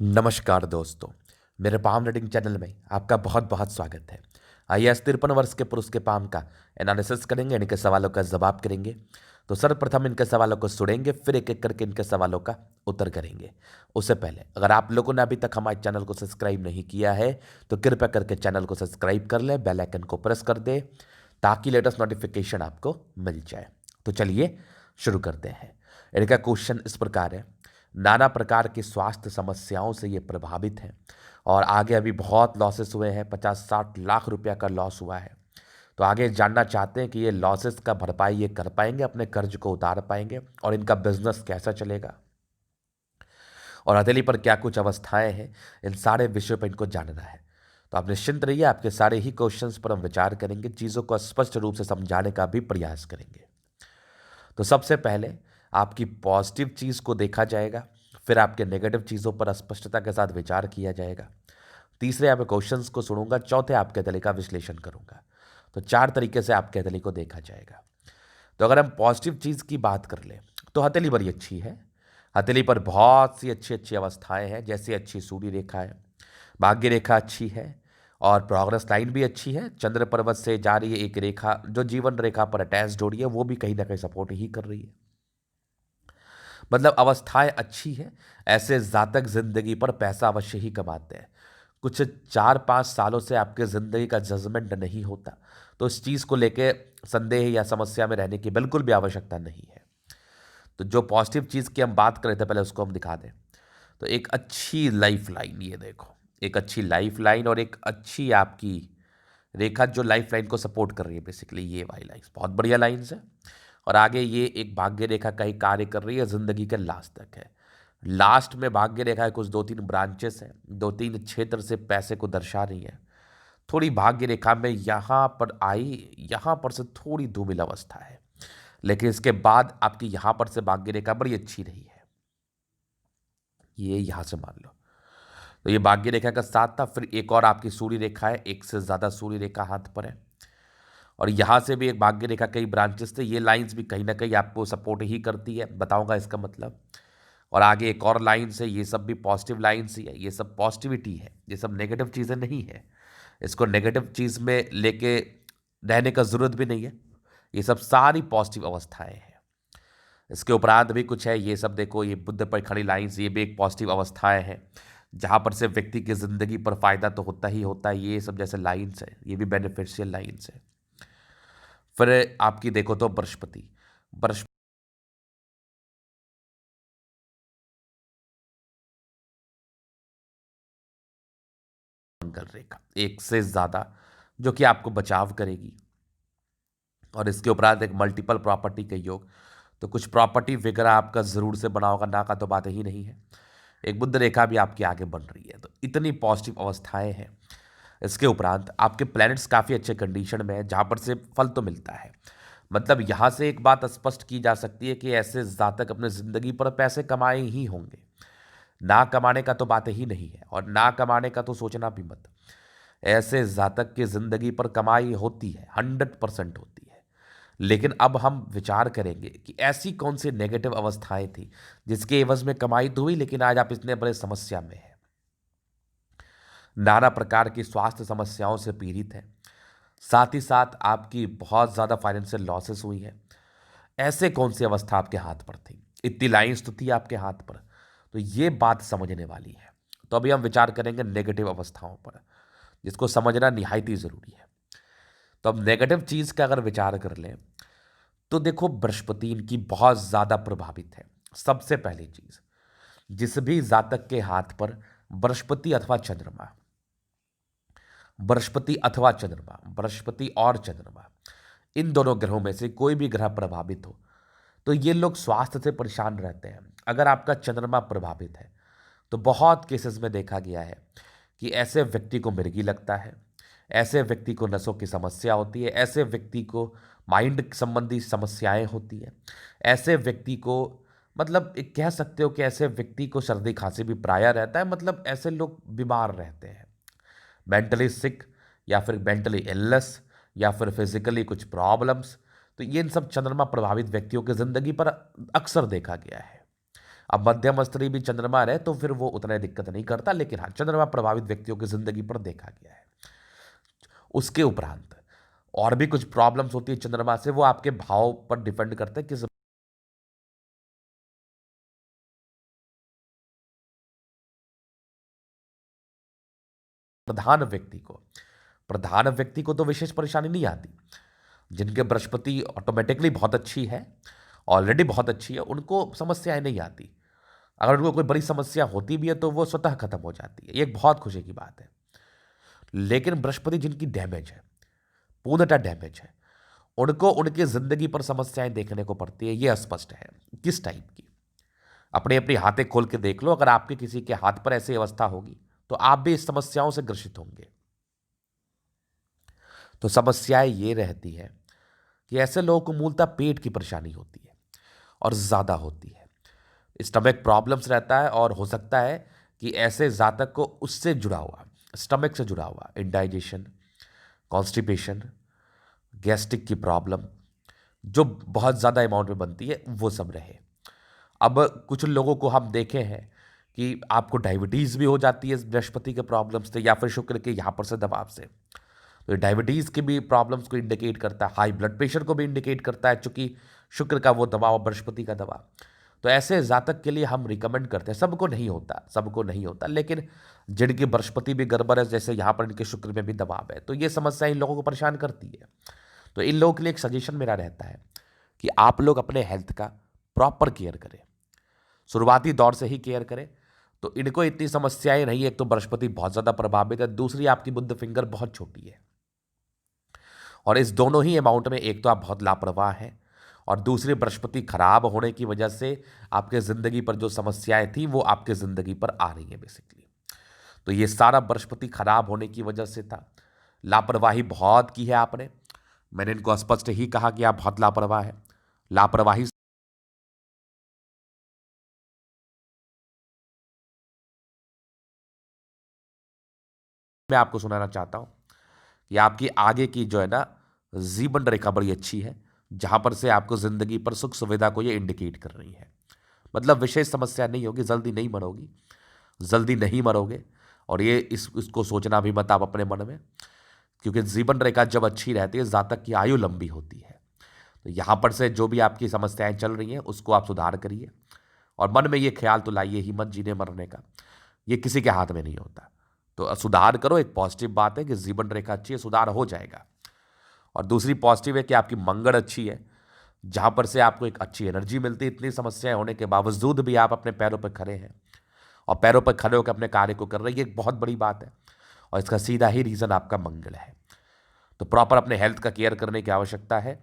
नमस्कार दोस्तों। मेरे पाम रीडिंग चैनल में आपका बहुत बहुत स्वागत है। आइए आज 53 वर्ष के पुरुष के पाम का एनालिसिस करेंगे, इनके सवालों का जवाब करेंगे। तो सर्वप्रथम इनके सवालों को सुनेंगे, फिर एक एक करके इनके सवालों का उत्तर करेंगे। उससे पहले अगर आप लोगों ने अभी तक हमारे चैनल को सब्सक्राइब नहीं किया है तो कृपया करके चैनल को सब्सक्राइब कर ले, बेल आइकन को प्रेस कर दे ताकि लेटेस्ट नोटिफिकेशन आपको मिल जाए। तो चलिए शुरू करते हैं। इनका क्वेश्चन इस प्रकार है, नाना प्रकार की स्वास्थ्य समस्याओं से ये प्रभावित हैं और आगे अभी बहुत लॉसेस हुए हैं, 50-60 लाख रुपया का लॉस हुआ है। तो आगे जानना चाहते हैं कि ये लॉसेस का भरपाई ये कर पाएंगे, अपने कर्ज को उतार पाएंगे और इनका बिजनेस कैसा चलेगा और हथेली पर क्या कुछ अवस्थाएं हैं, इन सारे विषयों पर इनको जानना है। तो आप निश्चिंत रहिए, आपके सारे ही क्वेश्चंस पर हम विचार करेंगे, चीज़ों को स्पष्ट रूप से समझाने का भी प्रयास करेंगे। तो सबसे पहले आपकी पॉजिटिव चीज़ को देखा जाएगा, फिर आपके नेगेटिव चीज़ों पर स्पष्टता के साथ विचार किया जाएगा। तीसरे आपके क्वेश्चंस को सुनूंगा, चौथे आपके हथेली का विश्लेषण करूंगा। तो 4 तरीके से आपके हथेली को देखा जाएगा। तो अगर हम पॉजिटिव चीज़ की बात कर लें तो हथेली बड़ी अच्छी है। हथेली पर बहुत सी अच्छी अच्छी अवस्थाएं हैं, जैसे अच्छी सूर्य रेखा है, भाग्य रेखा अच्छी है और प्रोग्रेस लाइन भी अच्छी है। चंद्र पर्वत से जा रही है एक रेखा जो जीवन रेखा पर अटैच हो रही है, वो भी कहीं ना कहीं सपोर्ट ही कर रही है। मतलब अवस्थाएं अच्छी है। ऐसे जातक जिंदगी पर पैसा अवश्य ही कमाते हैं। कुछ 4-5 सालों से आपके जिंदगी का जजमेंट नहीं होता, तो इस चीज को लेके संदेह या समस्या में रहने की बिल्कुल भी आवश्यकता नहीं है। तो जो पॉजिटिव चीज की हम बात कर रहे थे, पहले उसको हम दिखा दें। तो एक अच्छी लाइफ लाइन, ये देखो, एक अच्छी लाइफ लाइन और एक अच्छी आपकी रेखा जो लाइफ लाइन को सपोर्ट कर रही है। बेसिकली ये वाली लाइन्स बहुत बढ़िया लाइन्स है। और आगे ये एक भाग्य रेखा का ही कार्य कर रही है, जिंदगी के लास्ट तक है। लास्ट में भाग्य रेखा है, कुछ 2-3 ब्रांचेस हैं, 2-3 क्षेत्र से पैसे को दर्शा रही है। थोड़ी भाग्य रेखा में यहाँ पर आई, यहाँ पर से थोड़ी धूमिल अवस्था है, लेकिन इसके बाद आपकी यहाँ पर से भाग्य रेखा बड़ी अच्छी रही है। ये यहाँ से मान लो, तो ये भाग्य रेखा का साथ था। फिर एक और आपकी सूर्य रेखा है, एक से ज़्यादा सूर्य रेखा हाथ पर है और यहाँ से भी एक भाग्य रेखा, कई ब्रांचेस थे। ये लाइंस भी कहीं ना कहीं आपको सपोर्ट ही करती है, बताऊंगा इसका मतलब। और आगे एक और लाइन्स है, ये सब भी पॉजिटिव लाइन्स ही है, ये सब पॉजिटिविटी है, ये सब नेगेटिव चीज़ें नहीं है। इसको नेगेटिव चीज़ में लेके रहने का ज़रूरत भी नहीं है, ये सब सारी पॉजिटिव अवस्थाएं हैं। इसके उपरांत भी कुछ है, ये सब देखो, ये बुद्ध पर खड़ी लाइन्स, ये भी एक पॉजिटिव अवस्थाएं हैं, जहाँ पर से व्यक्ति की ज़िंदगी पर फायदा तो होता ही होता है। ये सब जैसे लाइन्स है, ये भी बेनिफिशियल लाइन्स है। फिर आपकी देखो तो बृहस्पति, बृहस्पति मंगल रेखा एक से ज़्यादा, जो कि आपको बचाव करेगी। और इसके उपरांत एक मल्टीपल प्रॉपर्टी का योग, तो कुछ प्रॉपर्टी वगैरह आपका ज़रूर से बना होगा, ना का तो बात ही नहीं है। एक बुद्ध रेखा भी आपकी आगे बन रही है, तो इतनी पॉजिटिव अवस्थाएं हैं। इसके उपरांत आपके प्लैनेट्स काफ़ी अच्छे कंडीशन में है, जहाँ पर से फल तो मिलता है। मतलब यहाँ से एक बात स्पष्ट की जा सकती है कि ऐसे जातक अपने ज़िंदगी पर पैसे कमाए ही होंगे, ना कमाने का तो बात ही नहीं है और ना कमाने का तो सोचना भी मत। ऐसे जातक की ज़िंदगी पर कमाई होती है, 100% होती है। लेकिन अब हम विचार करेंगे कि ऐसी कौन सी नेगेटिव अवस्थाएं थी जिसके एवज में कमाई तो हुई, लेकिन आज आप इतने बड़े समस्या में हैं, नाना प्रकार की स्वास्थ्य समस्याओं से पीड़ित हैं, साथ ही साथ आपकी बहुत ज़्यादा फाइनेंशियल लॉसेस हुई हैं। ऐसे कौन सी अवस्था आपके हाथ पर थी, इतनी लाइन्स तो थी आपके हाथ पर। तो ये बात समझने वाली है। तो अभी हम विचार करेंगे नेगेटिव अवस्थाओं पर, जिसको समझना निहायत ही ज़रूरी है। तो अब नेगेटिव चीज़ का अगर विचार कर लें तो देखो, बृहस्पति इनकी बहुत ज़्यादा प्रभावित है। सबसे पहली चीज़, जिस भी जातक के हाथ पर बृहस्पति अथवा चंद्रमा, बृहस्पति अथवा चंद्रमा, बृहस्पति और चंद्रमा, इन दोनों ग्रहों में से कोई भी ग्रह प्रभावित हो तो ये लोग स्वास्थ्य से परेशान रहते हैं। अगर आपका चंद्रमा प्रभावित है तो बहुत केसेस में देखा गया है कि ऐसे व्यक्ति को मिर्गी लगता है, ऐसे व्यक्ति को नसों की समस्या होती है, ऐसे व्यक्ति को माइंड संबंधी समस्याएं होती हैं, ऐसे व्यक्ति को, मतलब एक कह सकते हो कि ऐसे व्यक्ति को सर्दी खांसी भी प्राय रहता है। मतलब ऐसे लोग बीमार रहते हैं, मेंटली सिक या फिर मेंटली इलनेस या फिर फिजिकली कुछ प्रॉब्लम्स। तो ये इन सब चंद्रमा प्रभावित व्यक्तियों की जिंदगी पर अक्सर देखा गया है। अब मध्यम स्तरीय भी चंद्रमा रहे तो फिर वो उतना दिक्कत नहीं करता, लेकिन हाँ, चंद्रमा प्रभावित व्यक्तियों की जिंदगी पर देखा गया है। उसके उपरांत और भी कुछ प्रॉब्लम्स होती है चंद्रमा से, वो आपके भाव पर डिपेंड करते हैं किस प्रधान व्यक्ति को तो विशेष परेशानी नहीं आती। जिनके बृहस्पति ऑटोमेटिकली बहुत अच्छी है, ऑलरेडी बहुत अच्छी है, उनको समस्याएं नहीं आती। अगर उनको कोई बड़ी समस्या होती भी है तो वो स्वतः खत्म हो जाती है, ये एक बहुत खुशी की बात है। लेकिन बृहस्पति जिनकी डैमेज है, पूर्णतः डैमेज है, उनको उनकी जिंदगी पर समस्याएं देखने को पड़ती है। ये अस्पष्ट है किस टाइप की। अपने अपनी हाथें खोल के देख लो, अगर आपके किसी के हाथ पर ऐसी अवस्था होगी तो आप भी इस समस्याओं से ग्रसित होंगे। तो समस्याएं ये रहती है कि ऐसे लोगों को मूलतः पेट की परेशानी होती है और ज़्यादा होती है, स्टमक प्रॉब्लम्स रहता है, और हो सकता है कि ऐसे जातक को उससे जुड़ा हुआ, स्टमक से जुड़ा हुआ इंडाइजेशन, कॉन्स्टिपेशन, गैस्ट्रिक की प्रॉब्लम जो बहुत ज़्यादा अमाउंट में बनती है वो सब रहे। अब कुछ लोगों को हम देखे हैं कि आपको डायबिटीज़ भी हो जाती है इस बृहस्पति के प्रॉब्लम्स से, या फिर शुक्र के यहाँ पर से दबाव से। तो डायबिटीज़ की भी प्रॉब्लम्स को इंडिकेट करता है, हाई ब्लड प्रेशर को भी इंडिकेट करता है, चूंकि शुक्र का वो दबाव, बृहस्पति का दबाव। तो ऐसे जातक के लिए हम रिकमेंड करते हैं, सबको नहीं होता, लेकिन जिनकी बृहस्पति भी गड़बड़ है, जैसे यहाँ पर इनके शुक्र में भी दबाव है, तो ये समस्या इन लोगों को परेशान करती है। तो इन लोगों के लिए एक सजेशन मेरा रहता है कि आप लोग अपने हेल्थ का प्रॉपर केयर करें, शुरुआती दौर से ही केयर करें। तो इनको इतनी समस्याएं नहीं, एक तो बृहस्पति बहुत ज़्यादा प्रभावित है, दूसरी आपकी बुध फिंगर बहुत छोटी है, और इस दोनों ही अमाउंट में एक तो आप बहुत लापरवाह हैं, और दूसरी बृहस्पति खराब होने की वजह से आपके ज़िंदगी पर जो समस्याएं थी वो आपके ज़िंदगी पर आ रही हैं बेसिकली। तो ये सारा बृहस्पति खराब होने की वजह से था। लापरवाही बहुत की है आपने, मैंने इनको स्पष्ट ही कहा कि आप बहुत लापरवाह हैं। लापरवाही मैं आपको सुनाना चाहता हूँ कि आपकी आगे की जो है ना जीवन रेखा बड़ी अच्छी है, जहां पर से आपको जिंदगी पर सुख सुविधा को ये इंडिकेट कर रही है। मतलब विशेष समस्या नहीं होगी, जल्दी नहीं मरोगे। और ये इसको सोचना भी मत आप अपने मन में, क्योंकि जीवन रेखा जब अच्छी रहती है जातक की आयु लंबी होती है। तो यहाँ पर से जो भी आपकी समस्याएं चल रही हैं उसको आप सुधार करिए, और मन में ये ख्याल तो लाइए ही मत जीने मरने का, ये किसी के हाथ में नहीं होता। तो सुधार करो, एक पॉजिटिव बात है कि जीवन रेखा अच्छी है, सुधार हो जाएगा। और दूसरी पॉजिटिव है कि आपकी मंगल अच्छी है, जहां पर से आपको एक अच्छी एनर्जी मिलती है। इतनी समस्याएं होने के बावजूद भी आप अपने पैरों पर खड़े हैं, और पैरों पर खड़े होकर अपने कार्य को कर रहे हैं, ये एक बहुत बड़ी बात है, और इसका सीधा ही रीज़न आपका मंगल है। तो प्रॉपर अपने हेल्थ का केयर करने की आवश्यकता है।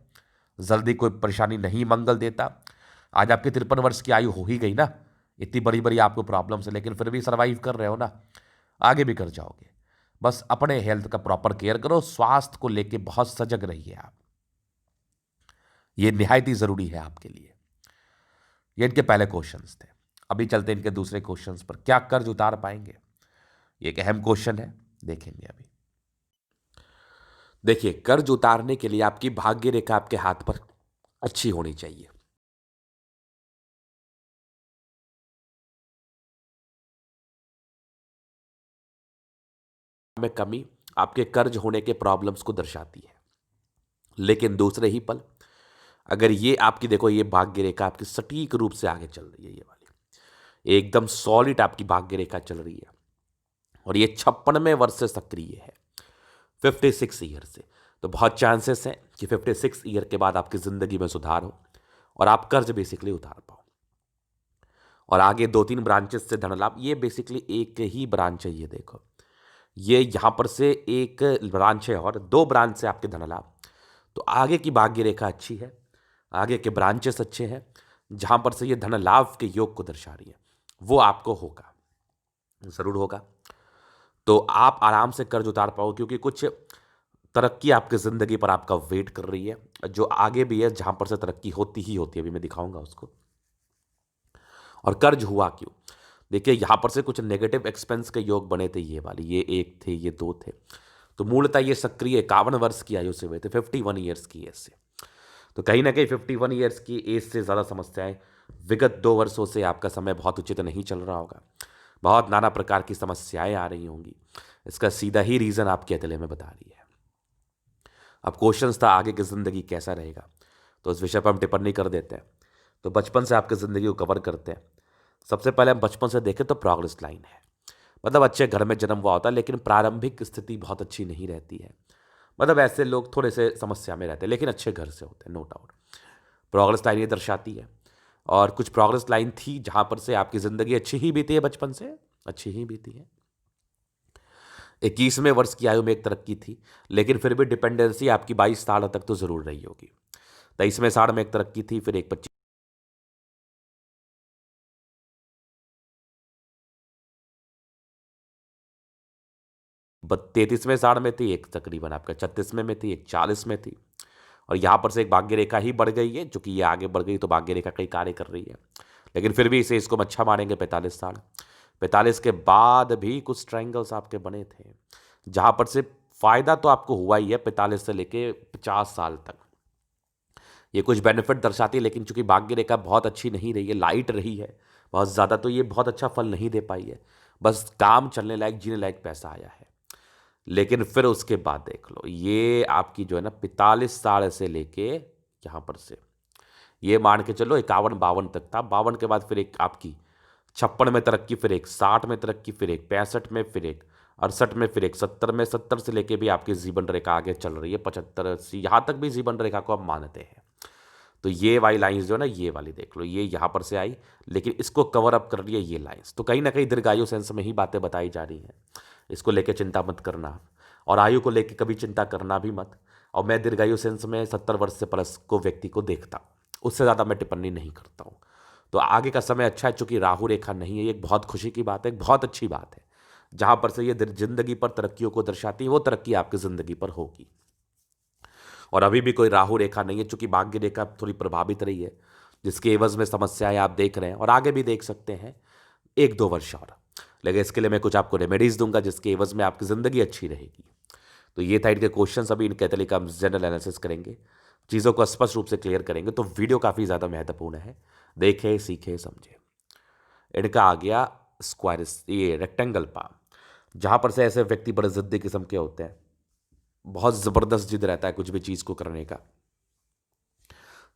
जल्दी कोई परेशानी नहीं मंगल देता। आज आपके 53 वर्ष की आयु हो ही गई ना, इतनी बड़ी बड़ी आपको प्रॉब्लम्स है, लेकिन फिर भी सर्वाइव कर रहे हो ना, आगे भी कर जाओगे। बस अपने हेल्थ का प्रॉपर केयर करो, स्वास्थ्य को लेके बहुत सजग रहिए आप, ये निहायत ही जरूरी है आपके लिए। ये इनके पहले क्वेश्चंस थे। अभी चलते हैं इनके दूसरे क्वेश्चंस पर। क्या कर्ज उतार पाएंगे, ये एक अहम क्वेश्चन है, देखेंगे अभी। देखिए, कर्ज उतारने के लिए आपकी भाग्य रेखा आपके हाथ पर अच्छी होनी चाहिए। में कमी आपके कर्ज होने के प्रॉब्लम्स को दर्शाती है, लेकिन दूसरे ही पल अगर ये आपकी, देखो ये भाग्य रेखा आपकी सटीक रूप से आगे चल रही है, ये वाली एकदम सॉलिड आपकी भाग्य रेखा चल रही है, और ये 56वें वर्ष से सक्रिय है, 56 ईयर से। तो बहुत चांसेस हैं कि 56 ईयर के बाद आपकी ज़िंदगी में सुधार हो और आप कर्ज बेसिकली उतार पाओ। और आगे 2-3 ब्रांचेस से धन लाभ, ये बेसिकली एक ही ब्रांच है, ये देखो, ये यहाँ पर से एक ब्रांच है और 2 ब्रांच से आपके धन लाभ। तो आगे की भाग्य रेखा अच्छी है, आगे के ब्रांचेस अच्छे हैं, जहाँ पर से ये धन लाभ के योग को दर्शा रही है, वो आपको होगा, ज़रूर होगा। तो आप आराम से कर्ज उतार पाओ, क्योंकि कुछ तरक्की आपकी ज़िंदगी पर आपका वेट कर रही है, जो आगे भी है, जहाँ पर से तरक्की होती ही होती है, अभी मैं दिखाऊंगा उसको। और कर्ज हुआ क्यों, देखिए यहाँ पर से कुछ नेगेटिव एक्सपेंस के योग बने थे, ये वाली, ये 1 थे, ये 2 थे। तो मूलतः ये सक्रिय 51 वर्ष की आयु से हुए थे, 51 ईयर्स की एज से। तो कहीं ना कहीं 51 ईयर्स की एज से ज़्यादा समस्याएं विगत 2 वर्षों से आपका समय बहुत उचित नहीं चल रहा होगा, बहुत नाना प्रकार की समस्याएं आ रही होंगी। इसका सीधा ही रीज़न आपके अतले में बता रही है। अब क्वेश्चंस था आगे की ज़िंदगी कैसा रहेगा, तो इस विषय पर हम टिप्पणी कर देते हैं। तो बचपन से आपकी ज़िंदगी को कवर करते हैं। सबसे पहले हम बचपन से देखें तो प्रोग्रेस लाइन है। मतलब अच्छे घर में जन्म हुआ होता है, लेकिन प्रारंभिक स्थिति बहुत अच्छी नहीं रहती है। मतलब ऐसे लोग थोड़े से समस्या में रहते हैं, लेकिन अच्छे घर से होते हैं, नो डाउट। प्रोग्रेस लाइन ये दर्शाती है। और कुछ प्रोग्रेस लाइन थी जहां पर से आपकी ज़िंदगी अच्छी ही बीती है, बचपन से अच्छी ही बीती है। 21वें वर्ष की आयु में एक तरक्की थी, लेकिन फिर भी डिपेंडेंसी आपकी 22 साल तक तो ज़रूर रही होगी। 23वें साल में एक तरक्की थी, फिर एक 33वें साल में थी, एक तकरीबन आपका 36वें में थी, एक 40 में थी। और यहाँ पर से एक भाग्य रेखा ही बढ़ गई है, चूंकि ये आगे बढ़ गई तो भाग्य रेखा कई कार्य कर रही है। लेकिन फिर भी इसको हम अच्छा मानेंगे 45 साल। 45 के बाद भी कुछ ट्रायंगल्स आपके बने थे, जहाँ पर से फायदा तो आपको हुआ ही है 45 से लेके 50 साल तक। ये कुछ बेनिफिट दर्शाती है, लेकिन चूंकि भाग्य रेखा बहुत अच्छी नहीं रही है, लाइट रही है बहुत ज़्यादा, तो ये बहुत अच्छा फल नहीं दे पाई है। बस काम चलने लायक, जीने लायक पैसा आया है। लेकिन फिर उसके बाद देख लो, ये आपकी जो है ना 45 साल से लेके यहाँ पर से ये मान के चलो 51 52 तक था। 52 के बाद फिर एक आपकी 56 में तरक्की, फिर एक 60 में तरक्की, फिर एक 65 में, फिर एक 68 में, फिर एक 70 में। 70 से लेके भी आपकी जीवन रेखा आगे चल रही है 75 80, यहाँ तक भी जीवन रेखा को आप मानते हैं। तो ये वाली लाइंस जो है ना, ये वाली देख लो, ये यहाँ पर से आई, लेकिन इसको कवर अप कर लिया ये लाइंस। तो कहीं ना कहीं दीर्घायु सेंस में ही बातें बताई जा रही हैं। इसको लेके चिंता मत करना, और आयु को लेके कभी चिंता करना भी मत। और मैं दीर्घायु सेंस में 70 वर्ष से प्लस को व्यक्ति को देखता हूँ, उससे ज़्यादा मैं टिप्पणी नहीं करता हूँ। तो आगे का समय अच्छा है, चूंकि राहु रेखा नहीं है, ये एक बहुत खुशी की बात है, एक बहुत अच्छी बात है। जहाँ पर से ये जिंदगी पर तरक्कियों को दर्शाती है, वो तरक्की आपकी ज़िंदगी पर होगी। और अभी भी कोई राहु रेखा नहीं है, चूंकि भाग्य रेखा थोड़ी प्रभावित रही है, जिसके एवज में समस्याएं आप देख रहे हैं और आगे भी देख सकते हैं 1 2 वर्ष और। लेकिन इसके लिए मैं कुछ आपको रेमेडीज दूंगा, जिसके एवज में आपकी ज़िंदगी अच्छी रहेगी। तो ये था इनके क्वेश्चन, अभी इनके तरीके का हम जनरल एनालिसिस करेंगे, चीज़ों को स्पष्ट रूप से क्लियर करेंगे। तो वीडियो काफ़ी ज़्यादा महत्वपूर्ण है, देखें सीखें समझें। इनका आ गया स्क्वायर, ये रेक्टेंगल पाम। जहाँ पर से ऐसे व्यक्ति बड़े ज़िद्दी किस्म के होते हैं, बहुत ज़बरदस्त जिद रहता है कुछ भी चीज़ को करने का।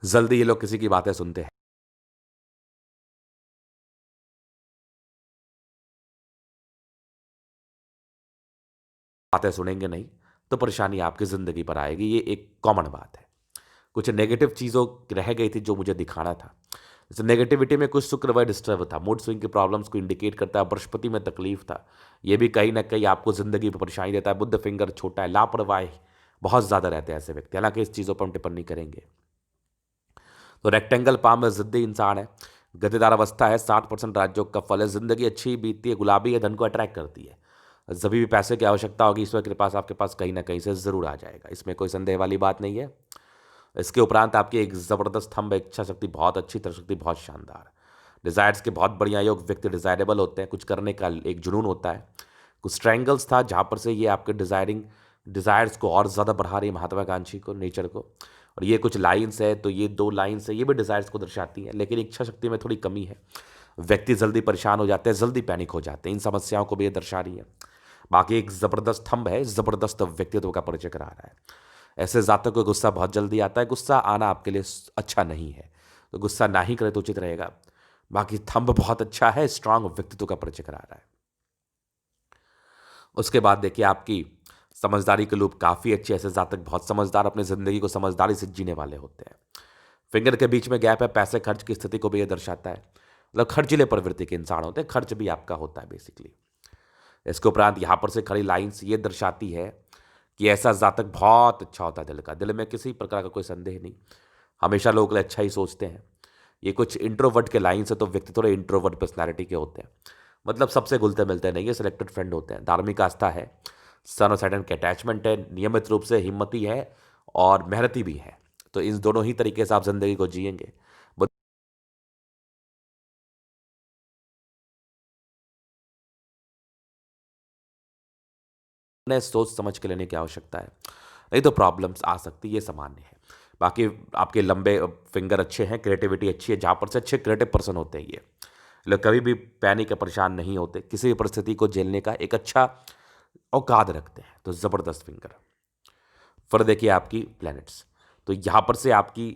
जल्दी ये लोग किसी की बातें सुनते हैं, बातें सुनेंगे नहीं तो परेशानी आपकी ज़िंदगी पर आएगी, ये एक कॉमन बात है। कुछ नेगेटिव चीज़ों रह गई थी जो मुझे दिखाना था। जैसे नेगेटिविटी में कुछ शुक्रवार डिस्टर्ब था, मूड स्विंग की प्रॉब्लम्स को इंडिकेट करता है, बृहस्पति में तकलीफ था, ये भी कहीं ना कहीं आपको ज़िंदगी पर परेशानी देता है। बुद्ध फिंगर छोटा है, लापरवाही बहुत ज़्यादा रहते हैं ऐसे व्यक्ति, हालांकि इस चीज़ों पर हम टिप्पणी करेंगे। तो रेक्टेंगल पाम में जिद्दी इंसान है, गद्देदार अवस्था है, 60% राजयोग का फल है, जिंदगी अच्छी बीतती है, गुलाबी है, धन को अट्रैक्ट करती है। जब भी पैसे की आवश्यकता होगी, ईश्वर के पास आपके पास कहीं ना कहीं से जरूर आ जाएगा, इसमें कोई संदेह वाली बात नहीं है। इसके उपरांत आपकी एक जबरदस्त थंब, इच्छा शक्ति बहुत अच्छी, तरह शक्ति बहुत शानदार, डिजायर्स के बहुत बढ़िया योग, व्यक्ति डिजायरेबल होते हैं, कुछ करने का एक जुनून होता है। कुछ ट्रायंगल्स था जहाँ पर से ये आपके डिजायर्स को और ज़्यादा बढ़ा रही है, महत्वाकांक्षी को, नेचर को। और ये कुछ लाइन्स है, तो ये 2 लाइन्स है, ये भी डिजायर्स को दर्शाती हैं, लेकिन इच्छा शक्ति में थोड़ी कमी है। व्यक्ति जल्दी परेशान हो जाते हैं, जल्दी पैनिक हो जाते हैं, इन समस्याओं को भी ये दर्शा रही है। बाकी एक ज़बरदस्त थंब है, ज़बरदस्त व्यक्तित्व का परिचय करा रहा है। ऐसे जातकों को गुस्सा बहुत जल्दी आता है, गुस्सा आना आपके लिए अच्छा नहीं है, तो गुस्सा ना ही करे तो उचित रहेगा। बाकी थंब बहुत अच्छा है, स्ट्रांग व्यक्तित्व का परिचय करा रहा है। उसके बाद देखिए आपकी समझदारी के लूप काफ़ी अच्छी, ऐसे जातक बहुत समझदार, अपनी ज़िंदगी को समझदारी से जीने वाले होते हैं। फिंगर के बीच में गैप है, पैसे खर्च की स्थिति को भी ये दर्शाता है, मतलब खर्चीले प्रवृत्ति के इंसान होते हैं, खर्च भी आपका होता है बेसिकली। इसके उपरांत यहाँ पर से खड़ी लाइन्स ये दर्शाती है कि ऐसा जातक बहुत अच्छा होता है, दिल का, दिल में किसी प्रकार का कोई संदेह नहीं, हमेशा लोगों के लिए अच्छा ही सोचते हैं। ये कुछ इंट्रोवर्ट के लाइन्स है, तो व्यक्ति थोड़े इंट्रोवर्ट पर्सनैलिटी के होते हैं, मतलब सबसे घुलते मिलते नहीं है, सिलेक्टेड फ्रेंड होते हैं। धार्मिक आस्था है, सन और सैटर्न के अटैचमेंट है, नियमित रूप से हिम्मती है और मेहनती भी है। तो इन दोनों ही तरीके से आप जिंदगी को जिएंगे। उन्हें सोच समझ के लेने की आवश्यकता है, नहीं तो प्रॉब्लम्स आ सकती है, ये सामान्य है। बाकी आपके लंबे फिंगर अच्छे हैं, क्रिएटिविटी अच्छी है, जहाँ पर से अच्छे क्रिएटिव पर्सन होते हैं ये लोग, कभी भी पैनिक या परेशान नहीं होते, किसी भी परिस्थिति को झेलने का एक अच्छा औकात रखते हैं। तो ज़बरदस्त फिंगर। फिर देखिए आपकी प्लैनेट्स, तो यहाँ पर से आपकी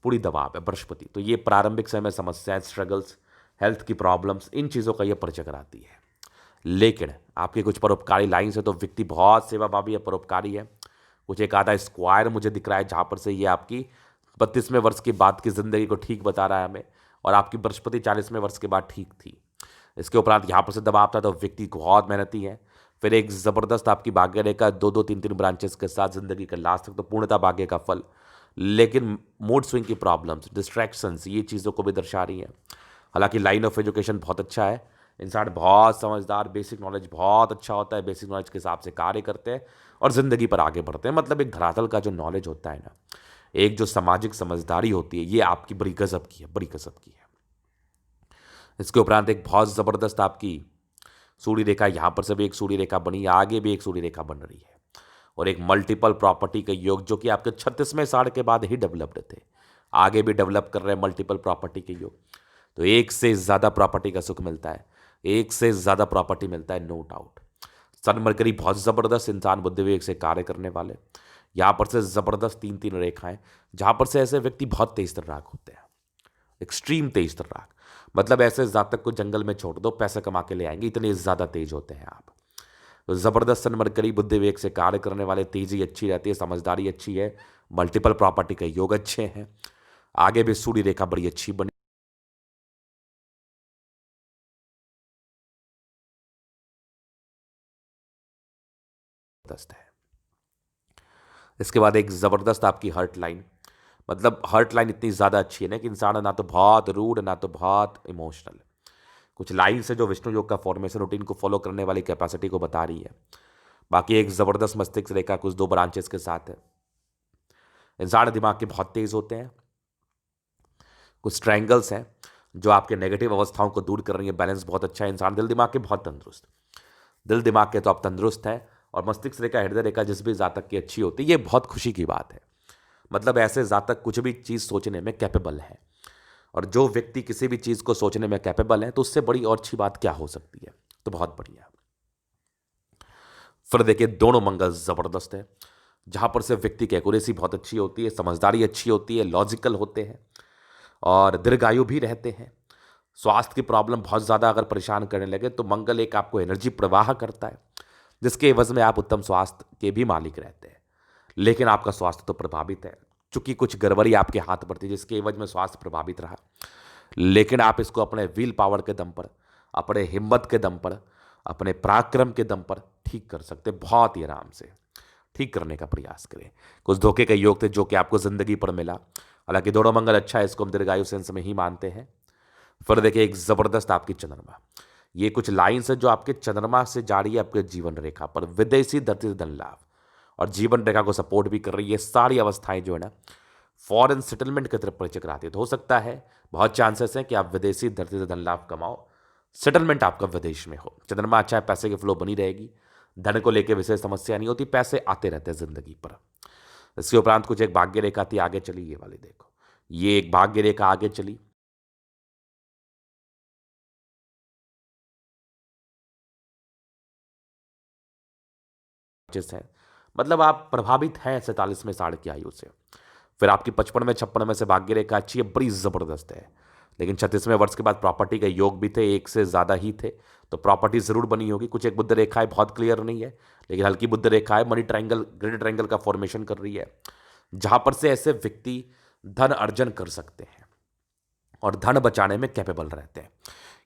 पूरी दबाव है बृहस्पति, तो ये प्रारंभिक समय समस्याएं, स्ट्रगल्स, हेल्थ की प्रॉब्लम्स, इन चीज़ों का ये परिचय कराती है। लेकिन आपके कुछ परोपकारी लाइन्स है, तो व्यक्ति बहुत सेवाभावी है, परोपकारी है। कुछ एक आधा स्क्वायर मुझे दिख रहा है, जहाँ पर से ये आपकी 32वें वर्ष के बाद की ज़िंदगी को ठीक बता रहा है हमें, और आपकी बृहस्पति 40वें वर्ष के बाद ठीक थी। इसके उपरांत यहाँ पर से दबाव था, तो व्यक्ति बहुत मेहनती है। फिर एक ज़बरदस्त आपकी भाग्य रेखा 2-2, 3-3 ब्रांचेस के साथ ज़िंदगी का लास्ट तक, तो पूर्णतः भाग्य का फल। लेकिन मूड स्विंग की प्रॉब्लम्स, डिस्ट्रैक्शंस, ये चीज़ों को भी दर्शा रही हैं। हालांकि लाइन ऑफ एजुकेशन बहुत अच्छा है, इंसान बहुत समझदार, बेसिक नॉलेज बहुत अच्छा होता है, बेसिक नॉलेज के हिसाब से कार्य करते हैं और ज़िंदगी पर आगे बढ़ते हैं। मतलब एक धरातल का जो नॉलेज होता है ना, एक जो सामाजिक समझदारी होती है, ये आपकी बड़ी गजब की है, बड़ी गजब की है। इसके उपरांत एक बहुत ज़बरदस्त आपकी सूर्य रेखा, यहाँ पर से भी एक सूर्य रेखा बनी, आगे भी एक सूर्य रेखा बन रही है, और एक मल्टीपल प्रॉपर्टी का योग, जो कि आपके 36वें साल के बाद ही डेवलप्ड थे, आगे भी डेवलप कर रहे हैं मल्टीपल प्रॉपर्टी के योग। तो एक से ज़्यादा प्रॉपर्टी का सुख मिलता है, एक से ज़्यादा प्रॉपर्टी मिलता है, नो डाउट। सन मरकरी बहुत ज़बरदस्त इंसान, बुद्धि विवेक से कार्य करने वाले, यहाँ पर से ज़बरदस्त 3-3 रेखाएं, जहाँ पर से ऐसे व्यक्ति बहुत तेज तर्राक होते हैं, एक्सट्रीम तेज तर्राक। मतलब ऐसे जातक को जंगल में छोड़ दो, पैसा कमा के ले आएंगे, इतने ज़्यादा तेज होते हैं आप। तो ज़बरदस्त सन मरकरी, बुद्धि विवेक से कार्य करने वाले, तेजी अच्छी रहती है, समझदारी अच्छी है, मल्टीपल प्रॉपर्टी के योग अच्छे हैं, आगे भी सूर्य रेखा बड़ी अच्छी बनी है। इसके बाद एक ज़बरदस्त आपकी हर्ट लाइन, मतलब हर्ट लाइन इतनी ज़्यादा अच्छी है ना कि इंसान ना तो बहुत रूड, ना तो बहुत इमोशनल। कुछ लाइन्स है जो विष्णु योग का फॉर्मेशन रूटीन को फॉलो करने वाली कैपेसिटी को बता रही है। बाकी एक ज़बरदस्त मस्तिष्क रेखा कुछ 2 ब्रांचेस के साथ है। इंसान दिमाग के बहुत तेज होते हैं। कुछ ट्रायंगल्स हैं जो आपके नेगेटिव अवस्थाओं को दूर कर रही है, बैलेंस बहुत अच्छा है। इंसान दिल दिमाग के बहुत तंदुरुस्त, दिल दिमाग के तो आप तंदुरुस्त हैं, और मस्तिष्क रेखा, हृदय रेखा जिस भी जातक की अच्छी होती है, ये बहुत खुशी की बात है। मतलब ऐसे जातक कुछ भी चीज़ सोचने में कैपेबल है, और जो व्यक्ति किसी भी चीज़ को सोचने में कैपेबल है, तो उससे बड़ी और अच्छी बात क्या हो सकती है। तो बहुत बढ़िया। फिर देखिए दोनों मंगल ज़बरदस्त है, जहाँ पर से व्यक्ति की एक्यूरेसी बहुत अच्छी होती है, समझदारी अच्छी होती है, लॉजिकल होते हैं, और दीर्घायु भी रहते हैं। स्वास्थ्य की प्रॉब्लम बहुत ज़्यादा अगर परेशान करने लगे, तो मंगल एक आपको एनर्जी प्रवाह करता है, जिसके एवज में आप उत्तम स्वास्थ्य के भी मालिक रहते हैं। लेकिन आपका स्वास्थ्य तो प्रभावित है, चूंकि कुछ गड़बड़ी आपके हाथ पर थी, जिसके एवज में स्वास्थ्य प्रभावित रहा। लेकिन आप इसको अपने व्हील पावर के दम पर, अपने हिम्मत के दम पर, अपने पराक्रम के दम पर ठीक कर सकते, बहुत ही आराम से ठीक करने का प्रयास करें। कुछ धोखे के योग थे जो कि आपको जिंदगी पर मिला, हालांकि दोनों मंगल अच्छा है, इसको हम दीर्घायु सेंस में ही मानते हैं। फिर देखिए एक ज़बरदस्त आपकी चंद्रमा, ये कुछ लाइन्स है जो आपके चंद्रमा से जा रही है आपके जीवन रेखा पर, विदेशी धरती धन लाभ, और जीवन रेखा को सपोर्ट भी कर रही है। सारी अवस्थाएं जो है ना, फॉरेन सेटलमेंट की तरफ परिचय कराती है। तो हो सकता है, बहुत चांसेस हैं कि आप विदेशी धरती से धन लाभ कमाओ, सेटलमेंट आपका विदेश में हो। चंद्रमा अच्छा है, पैसे की फ्लो बनी रहेगी, धन को लेकर विशेष समस्या नहीं होती, पैसे आते रहते हैं जिंदगी पर। इसके उपरांत कुछ एक भाग्य रेखा थी, आगे चली, ये वाली देखो, ये एक भाग्य रेखा आगे चली, है, मतलब आप प्रभावित हैं 47वें साल की आयु से। फिर आपकी 55 में से भाग्य रेखा अच्छी है, बड़ी ज़बरदस्त है। लेकिन 36वें वर्ष के बाद प्रॉपर्टी के योग भी थे, एक से ज़्यादा ही थे, तो प्रॉपर्टी ज़रूर बनी होगी। कुछ एक बुद्ध रेखा है, बहुत क्लियर नहीं है, लेकिन हल्की बुद्ध रेखा है, मनी ट्रायंगल, ग्रेड ट्रायंगल का फॉर्मेशन कर रही है, जहाँ पर से ऐसे व्यक्ति धन अर्जन कर सकते हैं और धन बचाने में कैपेबल रहते हैं।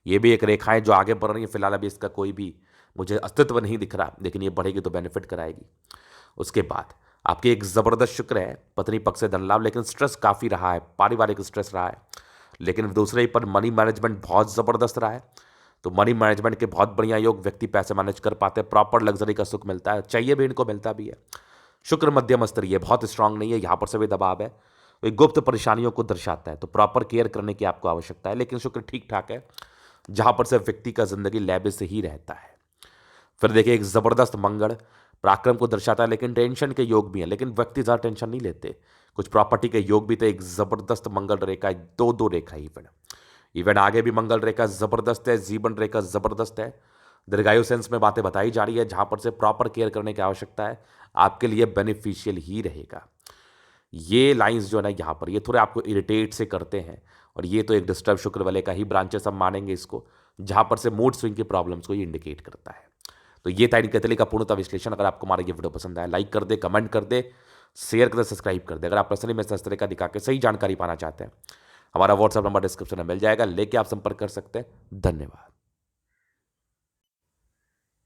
ये भी एक रेखा है जो आगे बढ़ रही है। फिलहाल अभी इसका कोई भी मुझे अस्तित्व नहीं दिख रहा, लेकिन ये बढ़ेगी तो बेनिफिट कराएगी। उसके बाद आपकी एक ज़बरदस्त शुक्र है, पत्नी पक्ष से धन लाभ, लेकिन स्ट्रेस काफ़ी रहा है, पारिवारिक स्ट्रेस रहा है। लेकिन दूसरे ही पर मनी मैनेजमेंट बहुत ज़बरदस्त रहा है, तो मनी मैनेजमेंट के बहुत बढ़िया योग, व्यक्ति पैसे मैनेज कर पाते हैं, प्रॉपर लग्जरी का सुख मिलता है, चाहिए भी इनको मिलता भी है। शुक्र मध्यम स्तरीय, बहुत स्ट्रांग नहीं है, यहाँ पर से भी दबाव है, ये गुप्त परेशानियों को दर्शाता है, तो प्रॉपर केयर करने की आपको आवश्यकता है। लेकिन शुक्र ठीक ठाक है, जहाँ पर से व्यक्ति का जिंदगी लैब से ही रहता है। फिर देखिए एक ज़बरदस्त मंगल, पराक्रम को दर्शाता है, लेकिन टेंशन के योग भी हैं, लेकिन व्यक्ति ज़्यादा टेंशन नहीं लेते। कुछ प्रॉपर्टी के योग भी थे, एक जबरदस्त मंगल रेखा, दो दो रेखा इवन इवन आगे भी मंगल रेखा जबरदस्त है, जीवन रेखा जबरदस्त है। दीर्घायु सेंस में बातें बताई जा रही है, जहां पर से प्रॉपर केयर करने की आवश्यकता है, आपके लिए बेनिफिशियल ही रहेगा। ये लाइंस जो है ना यहाँ पर, ये थोड़े आपको इरिटेट से करते हैं, और ये तो एक डिस्टर्ब शुक्र वाले का ही ब्रांचेस हम मानेंगे इसको, जहां पर से मूड स्विंग की प्रॉब्लम्स को ये इंडिकेट करता है। तो ये था इनके का पूर्णतः विश्लेषण। अगर आपको हमारा ये वीडियो पसंद आया, लाइक कर दे, कमेंट कर दे, शेयर कर दे, सब्सक्राइब कर दे। अगर आप पर्सनली मेरे इस तरह का दिखा के सही जानकारी पाना चाहते हैं, हमारा व्हाट्सएप नंबर डिस्क्रिप्शन में मिल जाएगा, लेके आप संपर्क कर सकते हैं। धन्यवाद।